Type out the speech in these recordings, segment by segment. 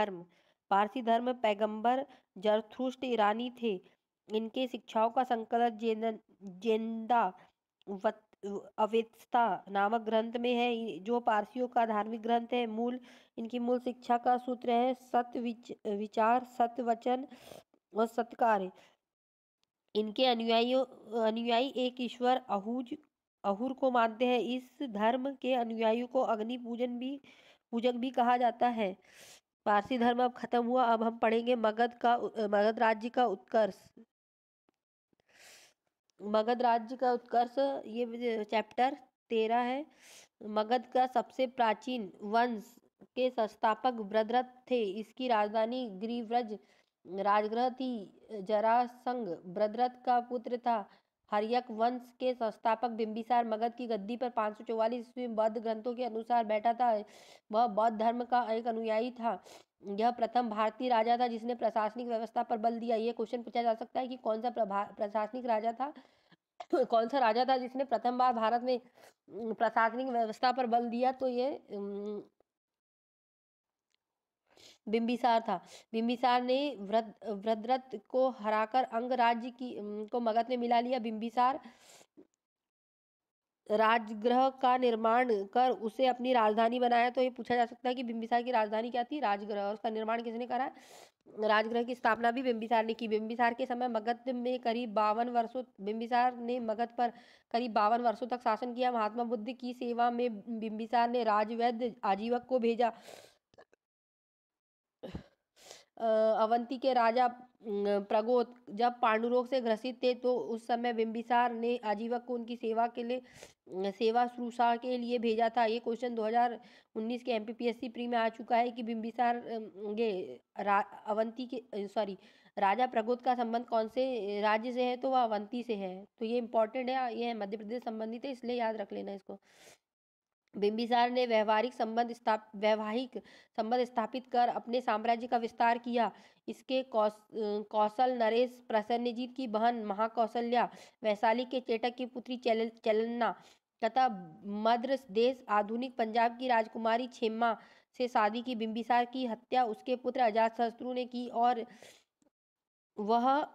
धर्म। पारसी धर्म पैगंबर जरथुष्ट्र ईरानी थे। इनके शिक्षाओं का संकलन जेंदा अवेस्ता नामक ग्रंथ में है, जो पारसियों का धार्मिक ग्रंथ है। इनकी मूल शिक्षा का सूत्र है सत्य विचार, सत्य वचन और सत्कार्य। इनके अनुयायी एक ईश्वर अहुर को मानते हैं। इस धर्म के अनुयायियों को अग्नि पूजक भी कहा जाता है। पारसी धर्म अब खत्म हुआ। अब हम पढ़ेंगे मगध राज्य का उत्कर्ष। मगध राज्य का उत्कर्ष, ये चैप्टर 13 है। मगध का सबसे प्राचीन वंश के संस्थापक भद्रथ थे। इसकी राजधानी गिरिव्रज राजगृह थी। जरासंध भद्रथ का पुत्र था। हर्यक वंश के संस्थापक बिंबिसार मगध की गद्दी पर 544 ईस्वी में बौद्ध ग्रंथों के अनुसार बैठा था। वह बौद्ध धर्म का एक अनुयायी था। यह प्रथम भारतीय राजा था जिसने प्रशासनिक व्यवस्था पर बल दिया। ये क्वेश्चन पूछा जा सकता है कि कौन सा प्रशासनिक राजा था कौन सा राजा था जिसने प्रथम बार भारत में प्रशासनिक व्यवस्था पर बल दिया। तो ये बिंबिसार था। बिंबिसार ने भद्रथ को हराकर अंग राज्य को मगध में मिला लिया। बिंबिसार राजगृह का निर्माण कर उसे अपनी राजधानी बनाया। तो ये पूछा जा सकता है कि बिंबिसार की राजधानी क्या थी? राजगृह। और उसका निर्माण किसने करा? राजगृह की स्थापना भी बिंबिसार ने की। बिंबिसार के समय मगध में करीब 52 वर्षों बिंबिसार ने मगध पर करीब 52 वर्षों तक शासन किया। महात्मा बुद्ध की सेवा में बिंबिसार ने राजवैद्य आजीवक को भेजा। अवंती के राजा प्रगोत जब पांडुरोग से ग्रसित थे तो उस समय बिंबिसार ने आजीवक को उनकी सेवा के लिए सेवा शुश्रूषा के लिए भेजा था। ये क्वेश्चन 2019 के एमपीपीएससी प्री में आ चुका है कि बिंबिसार अवंती के राजा प्रगोत का संबंध कौन से राज्य से है? तो वह अवंती से है। तो ये इंपॉर्टेंट है, ये मध्य प्रदेश संबंधित है, इसलिए याद रख लेना इसको। बिंबिसार ने वैवाहिक संबंध स्थापित कर अपने साम्राज्य का विस्तार किया। इसके कौशल नरेश प्रसन्नजीत की बहन महाकौशल्या, वैशाली के चेटक की पुत्री चलना तथा मद्र देश आधुनिक पंजाब की राजकुमारी क्षेमा से शादी की। बिंबिसार की हत्या उसके पुत्र अजातशत्रु ने की और वह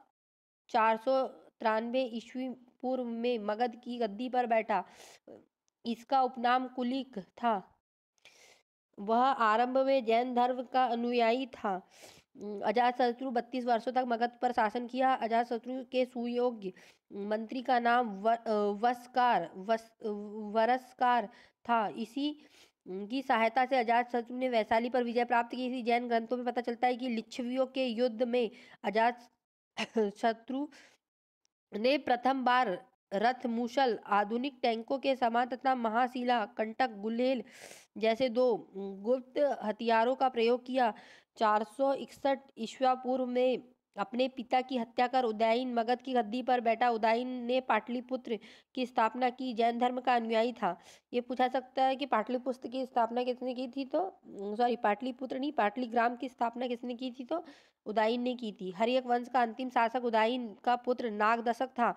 493 ईस्वी पूर्व में मगध की गद्दी पर बैठा। इसका उपनाम कुलिक था। वह आरंभ में जैन धर्म का अनुयायी था। अजातशत्रु 32 वर्षों तक मगध पर शासन किया। अजातशत्रु के सुयोग्य मंत्री का नाम वरस्कार था। इसी की सहायता से अजातशत्रु ने वैशाली पर विजय प्राप्त की थी। जैन ग्रंथों में पता चलता है कि लिच्छवियों के युद्ध में अजातशत्रु ने प्रथम बार रथ, मूसल, आधुनिक टैंकों के समान तथा महाशिला, कंटक, गुलेल जैसे 2 गुप्त हथियारों का प्रयोग किया। 461 ईस्वी पूर्व में अपने पिता की हत्या कर उदयीन मगध की गद्दी पर बैठा। उदयीन ने पाटलिपुत्र की स्थापना की। जैन धर्म का अनुयायी था। ये पूछा सकता है कि पाटलिपुत्र की स्थापना किसने की थी? तो पाटलिपुत्र नहीं, पाटलिग्राम की स्थापना किसने की थी? तो उदयीन ने की थी। हर्यक वंश का अंतिम शासक उदयीन का पुत्र नागदशक था।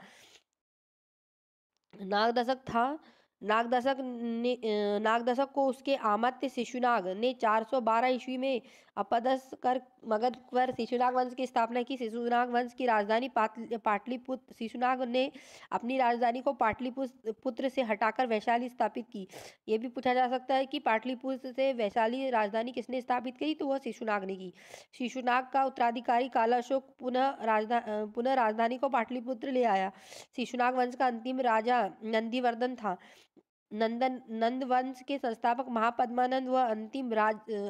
नागदशक को उसके आमात्य शिशुनाग ने 412 ईस्वी में अपदस्थ कर मगध पर शिशुनाग वंश की स्थापना की। शिशुनाग वंश की राजधानी पाटलिपुत्र। शिशुनाग ने अपनी राजधानी को पाटलिपुत्र से हटाकर वैशाली स्थापित की। ये भी पूछा जा सकता है कि पाटलिपुत्र से वैशाली राजधानी किसने स्थापित की? तो वह शिशुनाग ने की। शिशुनाग का उत्तराधिकारी काला अशोक पुनः राजधानी को पाटलिपुत्र ले आया। शिशुनाग वंश का अंतिम राजा नंदीवर्धन था। नंद वंश के संस्थापक महापद्मानंद व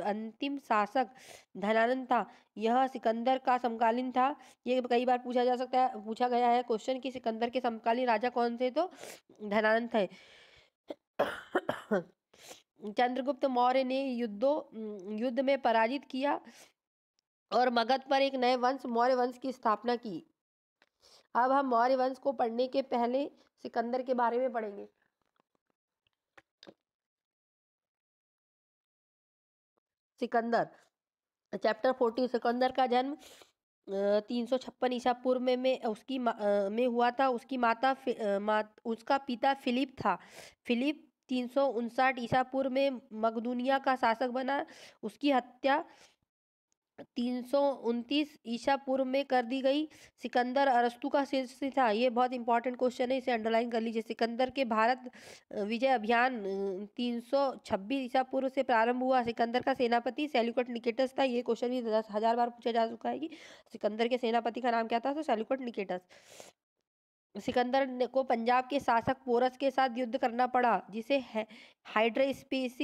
अंतिम शासक धनानंद था। यह सिकंदर का समकालीन था। ये कई बार पूछा गया है क्वेश्चन कि सिकंदर के समकालीन राजा कौन थे? तो धनानंद थे। चंद्रगुप्त मौर्य ने युद्ध में पराजित किया और मगध पर एक नए वंश मौर्य वंश की स्थापना की। अब हम मौर्य वंश को पढ़ने के पहले सिकंदर के बारे में पढ़ेंगे। सिकंदर चैप्टर 40। सिकंदर का जन्म 356 ईसा पूर्व में हुआ था। उसका पिता फिलिप था। फिलिप 359 ईसा पूर्व में मकदूनिया का शासक बना। उसकी हत्या 329 ईसा पूर्व में कर दी गई। सिकंदर अरस्तु का शिष्य था। ये बहुत इंपॉर्टेंट क्वेश्चन है, इसे अंडरलाइन कर लीजिए। सिकंदर के भारत विजय अभियान 326 ईसा पूर्व से प्रारंभ हुआ। सिकंदर का सेनापति सेल्यूकस निकेटस था। ये क्वेश्चन भी 10,000 बार पूछा जा चुका है कि सिकंदर के सेनापति का नाम क्या था, तो सेल्यूकस निकेटस। को पंजाब के शासक पोरस के साथ युद्ध करना पड़ा, जिसे हाइड्रेस्पीज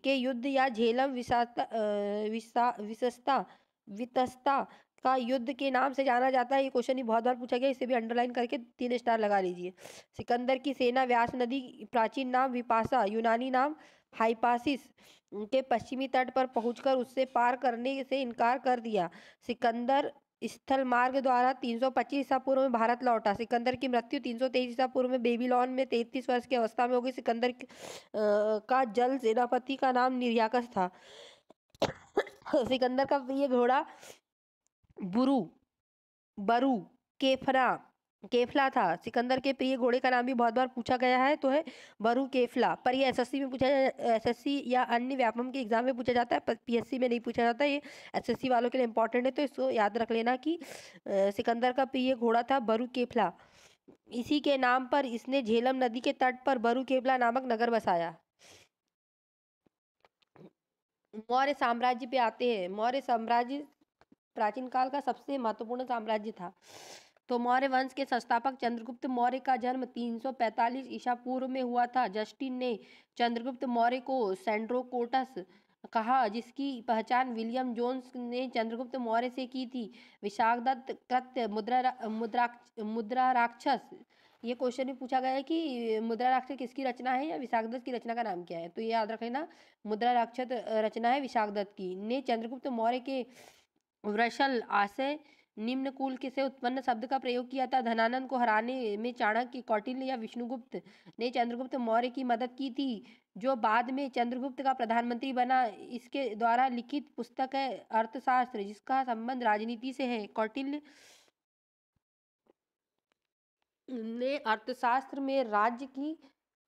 के युद्ध या झेलम वितस्ता का युद्ध के नाम से जाना जाता है। ये क्वेश्चन ही बहुत बार पूछा गया, इसे भी अंडरलाइन करके 3 स्टार लगा लीजिए। सिकंदर की सेना व्यास नदी, प्राचीन नाम विपासा, यूनानी नाम हाइपासिस, के पश्चिमी तट पर पहुंचकर उससे पार करने से इनकार कर दिया। सिकंदर स्थल मार्ग द्वारा 325 ईसा पूर्व में भारत लौटा। सिकंदर की मृत्यु 323 ईसा पूर्व में बेबीलोन में 33 वर्ष की अवस्था में हो गई। सिकंदर का जल सेनापति का नाम निर्याकस था। सिकंदर का प्रिय घोड़ा बरू केफला था। सिकंदर के प्रिय घोड़े का नाम भी बहुत बार पूछा गया है, तो है बरू केफला। पर ये एसएससी में एसएससी या अन्य व्यापम के एग्जाम में पूछा जाता है, पर पीएससी में नहीं पूछा जाता। ये एसएससी वालों के लिए इंपॉर्टेंट है, तो इसको याद रख लेना कि सिकंदर का प्रिय घोड़ा था बरू केफला। इसी के नाम पर इसने झेलम नदी के तट पर बरू केफला नामक नगर बसाया। मौर्य साम्राज्य पे आते हैं। मौर्य साम्राज्य प्राचीन काल का सबसे महत्वपूर्ण साम्राज्य था। तो मौर्य वंश के संस्थापक चंद्रगुप्त मौर्य का जन्म 345 ईसा पूर्व में हुआ था। जस्टिन ने चंद्रगुप्त मौर्य को सेंड्रोकोटस कहा, जिसकी पहचान विलियम जोन्स ने चंद्रगुप्त मौर्य से की थी। विशाखदत्त कृत्य मुद्रा राक्षस, ये क्वेश्चन भी पूछा गया है कि मुद्रा राक्षस किसकी रचना है या विशाखदत्त की रचना का नाम क्या है, तो ये याद रख लेना, मुद्रा राक्षस रचना है विशाखदत्त की। ने चंद्रगुप्त मौर्य के वृषल आशय निम्न कुल के से उत्पन्न शब्द का प्रयोग किया था। धनानंद को हराने में चाणक्य, कौटिल्य या विष्णुगुप्त ने चंद्रगुप्त मौर्य की मदद की थी, जो बाद में चंद्रगुप्त का प्रधानमंत्री बना। इसके द्वारा लिखित पुस्तक है अर्थशास्त्र, जिसका संबंध राजनीति से है। कौटिल्य ने अर्थशास्त्र में राज्य की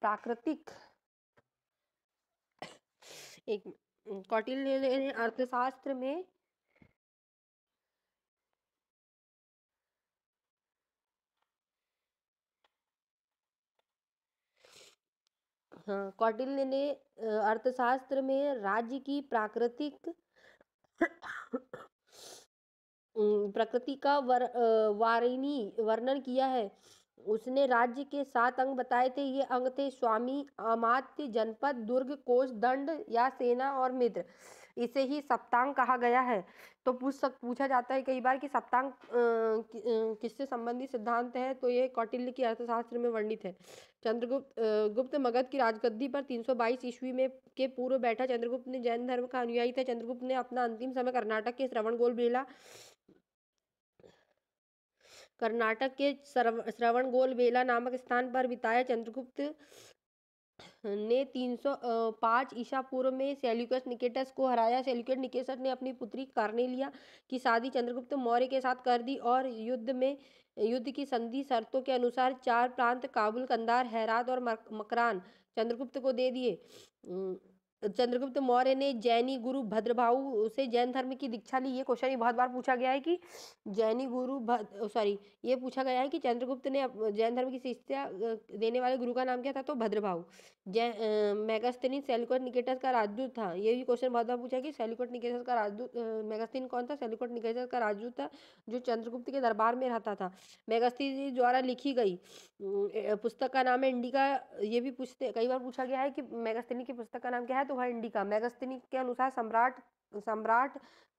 प्राकृतिक एक कौटिल्य ने अर्थशास्त्र में कौटिल्य ने अर्थशास्त्र में राज्य की प्राकृतिक प्रकृति का वर्णन किया है। उसने राज्य के 7 अंग बताए थे। ये अंग थे स्वामी, अमात्य, जनपद, दुर्ग, कोष, दंड या सेना और मित्र। इसे ही सप्तांग कहा गया है। तो पूछा जाता है कई बार कि सप्तांग किससे संबंधित सिद्धांत है, तो ये कौटिल्य की अर्थशास्त्र में वर्णित है। गुप्त मगध की राजगद्दी पर 322 ईस्वी में के पूर्व बैठा। चंद्रगुप्त ने जैन धर्म का अनुयायी था। चंद्रगुप्त ने अपना अंतिम समय कर्नाटक के श्रवणबेला नामक स्थान पर बिताया। चंद्रगुप्त ने 305 ईसा पूर्व में सेल्यूकस निकेटस को हराया। सेल्यूकस निकेटस ने अपनी पुत्री कार्नेलिया की शादी चंद्रगुप्त मौर्य के साथ कर दी और युद्ध की संधि शर्तों के अनुसार 4 प्रांत काबुल, कंधार, हेरात और मकरान चंद्रगुप्त को दे दिए। चंद्रगुप्त मौर्य ने जैनी गुरु भद्रभाऊ से जैन धर्म की दीक्षा ली। ये क्वेश्चन बहुत बार पूछा गया है कि ये पूछा गया है कि चंद्रगुप्त ने जैन धर्म की शिक्षा देने वाले गुरु का नाम क्या था, तो भद्रभाऊ। मेगास्थनीज सेल्यूकस निकेटस का राजदूत था। ये भी क्वेश्चन बहुत बार पूछा कि सेल्यूकस निकेटस का राजदूत मेगास्थनीन कौन था। सेल्यूकस निकेटस का राजदूत था जो चंद्रगुप्त के दरबार में रहता था। मेगास्थनीज द्वारा लिखी गई पुस्तक का नाम है इंडिका। ये भी कई बार पूछा गया है कि मेगास्थनी की पुस्तक का नाम क्या है, तो वह इंडिका। मेगास्थनी के अनुसार सम्राट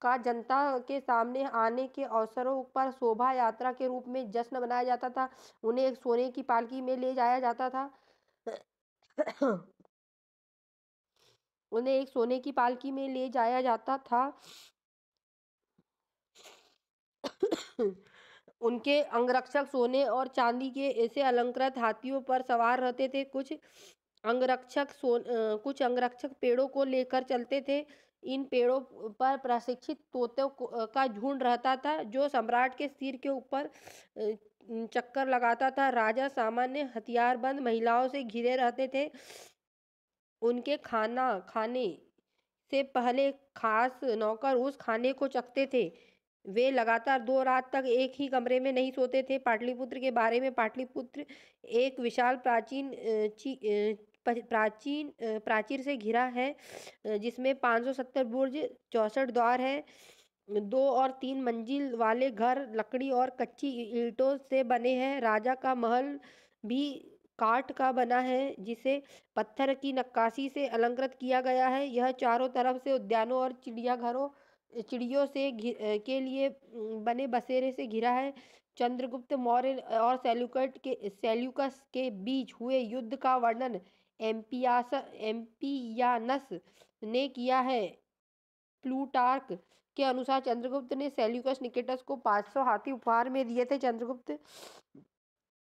का जनता के सामने आने के अवसरों पर शोभा यात्रा के रूप में जश्न मनाया जाता था। उन्हें एक सोने की पालकी में ले जाया जाता था। उन्हें एक सोने की पालकी में ले जाया जाता था। उनके अंगरक्षक सोने और चांदी के ऐसे अलंकृत हाथियों पर सवार रहते थे। कुछ अंगरक्षक पेड़ों को लेकर चलते थे। इन पेड़ों पर प्रशिक्षित तोतों का झुंड रहता था, जो सम्राट के सिर के ऊपर चक्कर लगाता था। राजा सामान्य हथियारबंद महिलाओं से घिरे रहते थे। उनके खाने से पहले खास नौकर उस खाने को चखते थे। वे लगातार 2 रात तक एक ही कमरे में नहीं सोते थे। पाटलिपुत्र के बारे में, पाटलिपुत्र एक विशाल प्राचीर से घिरा है, जिसमें 570 बुर्ज, 64 द्वार है। 2 और 3 मंजिल वाले घर लकड़ी और कच्ची ईंटों से बने हैं। राजा का महल भी काठ का बना है, जिसे पत्थर की नक्काशी से अलंकृत किया गया है। यह चारों तरफ से उद्यानों और चिड़ियों से के लिए बने बसेरे से घिरा है। चंद्रगुप्त मौर्य और सेल्यूकस के बीच हुए युद्ध का वर्णन एम्पियानस ने किया है। प्लूटार्क के अनुसार चंद्रगुप्त ने सेल्यूकस निकेटस को 500 हाथी उपहार में दिए थे। चंद्रगुप्त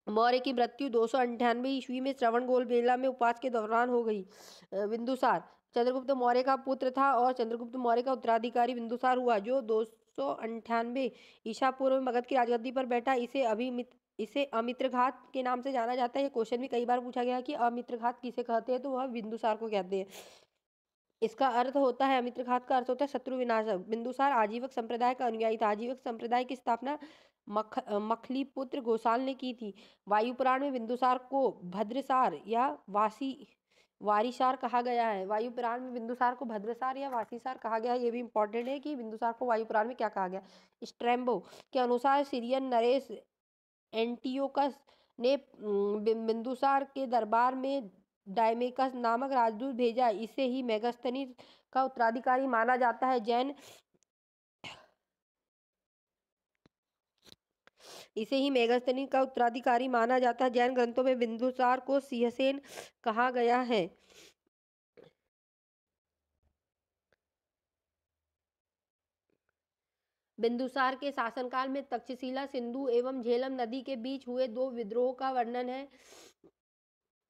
मौर्य की मृत्यु 298 ईस्वी में श्रवणबेल मेला में उपवास के दौरान हो गई। बिंदुसार चंद्रगुप्त मौर्य का पुत्र था और चंद्रगुप्त मौर्य का उत्तराधिकारी बिंदुसार हुआ, जो 298 ईसा पूर्व में मगध की राजगद्दी पर बैठा। इसे अमित्रघात के नाम से जाना जाता है। ये क्वेश्चन भी कई बार पूछा गया कि अमित्रघात किसे कहते हैं, तो वह बिंदुसार को कहते हैं। इसका अर्थ होता है, अमित्रघात का अर्थ होता है शत्रु विनाशक। बिंदुसार आजीवक संप्रदाय का अनुयायी था। आजीवक संप्रदाय की स्थापना मखलीपुत्र घोषाल ने की थी। वायुपुराण में बिंदुसार को भद्रसार या वारीसार कहा गया है। वायुपुराण में बिंदुसार को भद्रसार या वासीसार कहा गया है। ये भी इंपॉर्टेंट है कि बिंदुसार को वायुपुराण में क्या कहा गया। स्ट्रैम्बो के अनुसार सीरियन नरेश एंटियोकस ने बिंदुसार के दरबार में डायमेकस नामक राजदूत भेजा। इसे ही मेगास्थनीज का उत्तराधिकारी माना जाता है। जैन ग्रंथों में बिंदुसार को सिंहसेन कहा गया है। बिंदुसार के शासनकाल में तक्षशिला, सिंधु एवं झेलम नदी के बीच हुए 2 विद्रोह का वर्णन है।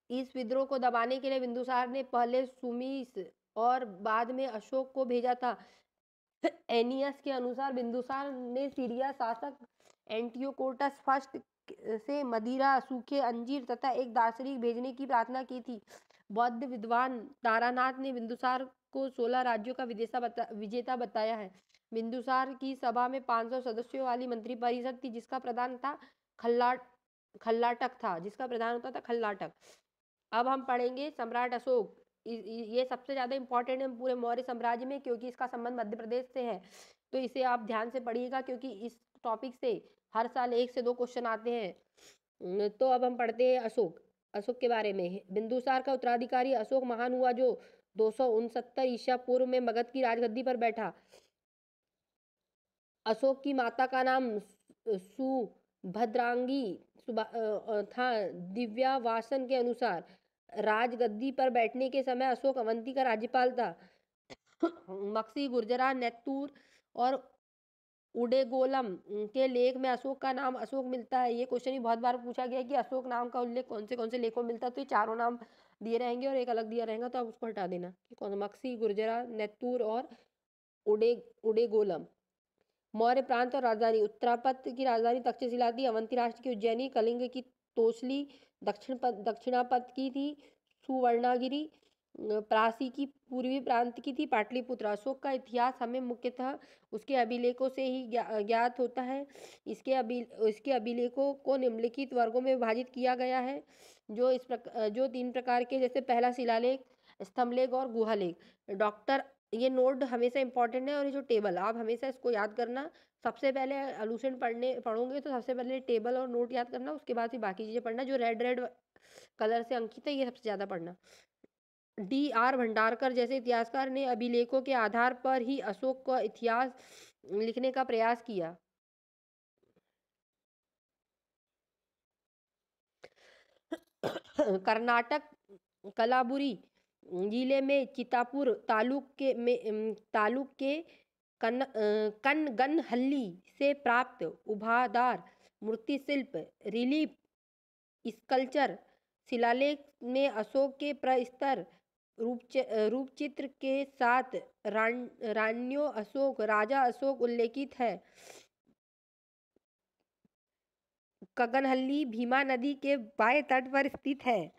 इस विद्रोह को दबाने के लिए बिंदुसार ने पहले सुमीस और बाद में अशोक को भेजा था। एनियस के अनुसार बिंदुसार ने सीरिया शासक एंटियोकोटस फर्स्ट से मदिरा, सूखे अंजीर तथा एक दार्शनिक भेजने की प्रार्थना की थी। बौद्ध विद्वान तारानाथ ने बिंदुसार को 16 राज्यों का विजेता बताया है। बिंदुसार की सभा में 500 सदस्यों वाली मंत्रिपरिषद थी, जिसका प्रधान होता था खल्लाटक। अब हम पढ़ेंगे सम्राट अशोक। ये सबसे ज्यादा इंपॉर्टेंट है पूरे मौर्य साम्राज्य में, क्योंकि इसका संबंध मध्य प्रदेश से है। तो इसे आप ध्यान से पढ़िएगा, क्योंकि इस टॉपिक से हर साल 1 से 2 क्वेश्चन आते हैं। तो अब हम पढ़ते हैं अशोक के बारे में। बिंदुसार का उत्तराधिकारी अशोक महान हुआ, जो 269 ईसा पूर्व में मगध की राजगद्दी पर बैठा। अशोक की माता का नाम सुभद्रांगी था। दिव्यावासन के अनुसार राजगद्दी पर बैठने के समय अशोक अवंती का राज्यपाल था। मक्सी, गुर्जरा, नेत्तूर और उडेगोलम के लेख में अशोक का नाम अशोक मिलता है। ये क्वेश्चन भी बहुत बार पूछा गया है कि अशोक नाम का उल्लेख कौन से लेखों में मिलता है। तो ये चारों नाम दिए रहेंगे और एक अलग दिया रहेगा, तो आप उसको हटा देना कि कौन। मक्सी, गुर्जरा, नेत्तूर और उडेगोलम। मौर्य प्रांत और राजधानी। उत्तरापथ की राजधानी तक्षशिला थी। अवंती राष्ट्र की उज्जैनी, कलिंग की तोसली, दक्षिणापथ की थी सुवर्णागिरी, प्रासी की पूर्वी प्रांत की थी पाटलिपुत्र। अशोक का इतिहास हमें मुख्यतः उसके अभिलेखों से ही ज्ञात होता है। इसके अभिलेखों को निम्नलिखित वर्गों में विभाजित किया गया है, जो 3 प्रकार के, जैसे पहला शिलालेख, स्तंभलेख और गुहालेख। ये नोट हमेशा इंपॉर्टेंट है, और ये जो टेबल, आप हमेशा इसको याद करना। सबसे पहले अलूशन पढ़ोगे तो सबसे पहले टेबल और नोट याद करना, उसके बाद ही बाकी चीजें पढ़ना। जो रेड कलर से अंकित है, ये सबसे ज्यादा पढ़ना। D.R. भंडारकर जैसे इतिहासकार ने अभिलेखों के आधार पर ही अशोक का इतिहास लिखने का प्रयास किया। कर्नाटक कलाबुरी जिले में चितापुर तालुक के कनगनहल्ली से प्राप्त उभादार मूर्ति शिल्प, रिलीफ स्कल्पचर, शिलालेख में अशोक के प्रस्तर रूपचित्र के साथ रान्यो अशोक, राजा अशोक उल्लेखित है। कगनहल्ली भीमा नदी के बाएं तट पर स्थित है।